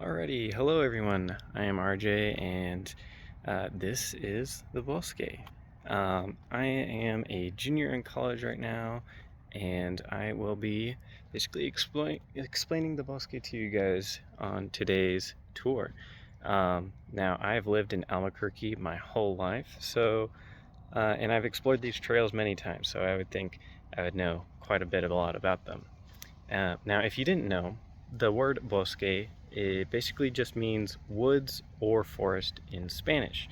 Alrighty, hello everyone. I am RJ, and this is the Bosque. I am a junior in college right now, and I will be basically explaining the Bosque to you guys on today's tour. Now, I've lived in Albuquerque my whole life, and I've explored these trails many times, so I would think I would know quite a lot about them. Now, if you didn't know, the word bosque, it basically just means woods or forest in Spanish.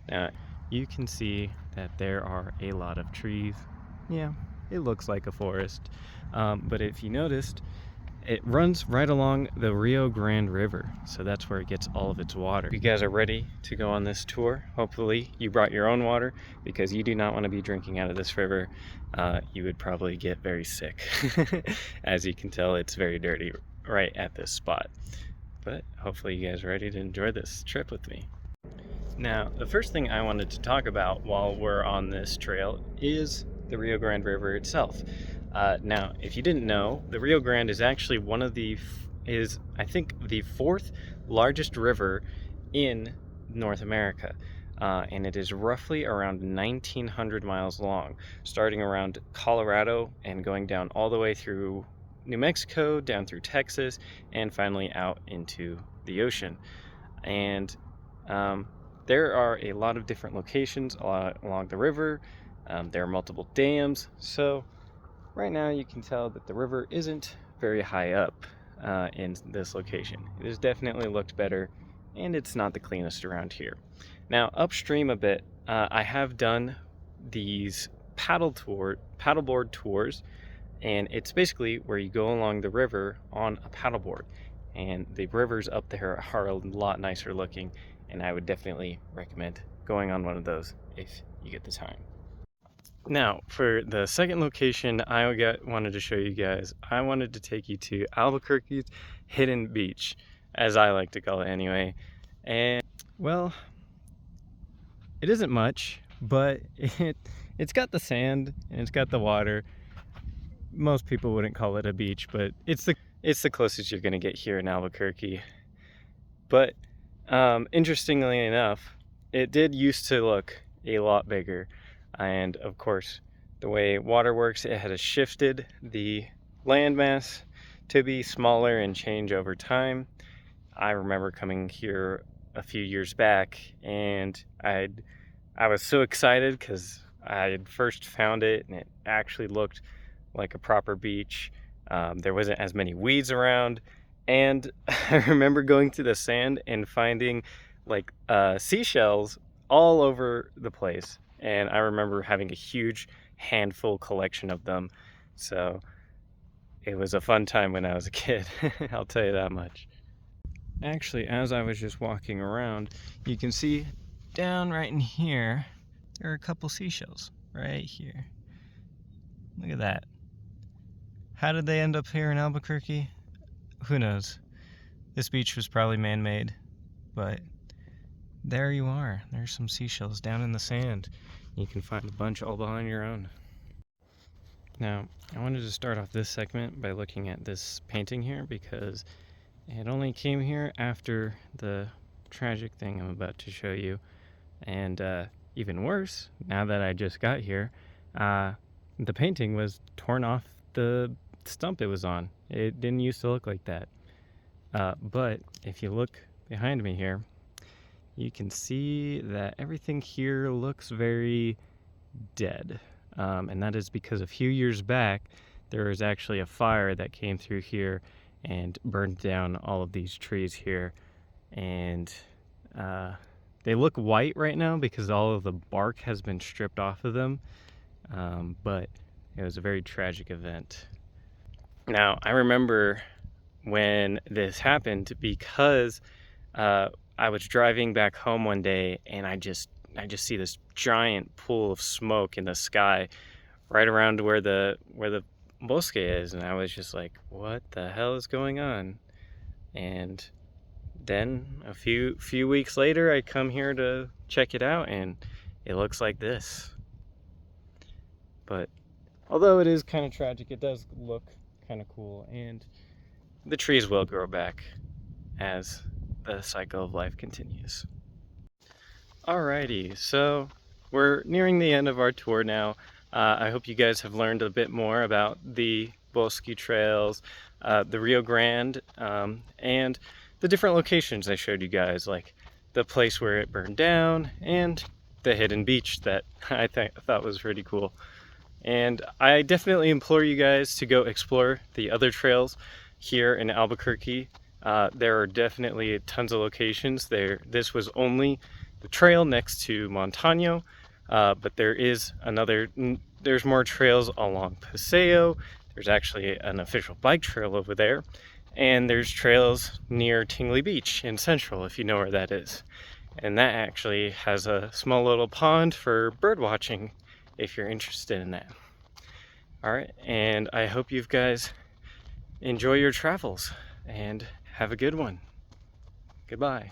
Now, you can see that there are a lot of trees. Yeah, it looks like a forest. But if you noticed, it runs right along the Rio Grande River, so that's where it gets all of its water. If you guys are ready to go on this tour, hopefully you brought your own water, because you do not want to be drinking out of this river. You would probably get very sick. As you can tell, it's very dirty right at this spot. But hopefully you guys are ready to enjoy this trip with me. Now, the first thing I wanted to talk about while we're on this trail is the Rio Grande River itself. Now, if you didn't know, the Rio Grande is actually I think, the fourth largest river in North America. And it is roughly around 1,900 miles long, starting around Colorado and going down all the way through New Mexico, down through Texas, and finally out into the ocean. And there are a lot of different locations along the river. There are multiple dams, so right now you can tell that the river isn't very high up in this location. It has definitely looked better, and it's not the cleanest around here. Now, upstream a bit, I have done these paddleboard tours, and it's basically where you go along the river on a paddleboard. And the rivers up there are a lot nicer looking, and I would definitely recommend going on one of those if you get the time. Now, for the second location wanted to show you guys, I wanted to take you to Albuquerque's Hidden Beach, as I like to call it anyway. And, well, it isn't much, but it's got the sand and it's got the water. Most people wouldn't call it a beach, but it's the closest you're gonna get here in Albuquerque. But interestingly enough, it did used to look a lot bigger, and of course, the way water works, it has shifted the landmass to be smaller and change over time. I remember coming here a few years back, and I was so excited because I had first found it, and it actually looked like a proper beach. There wasn't as many weeds around, and I remember going to the sand and finding like seashells all over the place, and I remember having a huge handful collection of them. So it was a fun time when I was a kid. I'll tell you that much. Actually, as I was just walking around, you can see down right in here there are a couple seashells right here. Look at that. How did they end up here in Albuquerque? Who knows? This beach was probably man-made, but there you are. There's some seashells down in the sand. You can find a bunch all on your own. Now, I wanted to start off this segment by looking at this painting here, because it only came here after the tragic thing I'm about to show you. And even worse, now that I just got here, the painting was torn off the stump it was on. It didn't used to look like that. But if you look behind me here, you can see that everything here looks very dead. And that is because a few years back, there was actually a fire that came through here and burned down all of these trees here. And they look white right now because all of the bark has been stripped off of them. But it was a very tragic event. Now, I remember when this happened because I was driving back home one day, and I just see this giant pool of smoke in the sky right around where the bosque is, and I was just like, what the hell is going on? And then a few weeks later, I come here to check it out, and it looks like this. But although it is kind of tragic, it does look kind of cool, and the trees will grow back as the cycle of life continues. Alrighty, so we're nearing the end of our tour now. I hope you guys have learned a bit more about the Bosque Trails, the Rio Grande, and the different locations I showed you guys, like the place where it burned down and the hidden beach that I thought was pretty cool. And I definitely implore you guys to go explore the other trails here in Albuquerque. There are definitely tons of locations there. This was only the trail next to Montano, but there's more trails along Paseo. There's actually an official bike trail over there, and there's trails near Tingley Beach in Central, if you know where that is. And that actually has a small little pond for bird watching if you're interested in that. Alright, and I hope you guys enjoy your travels and have a good one. Goodbye.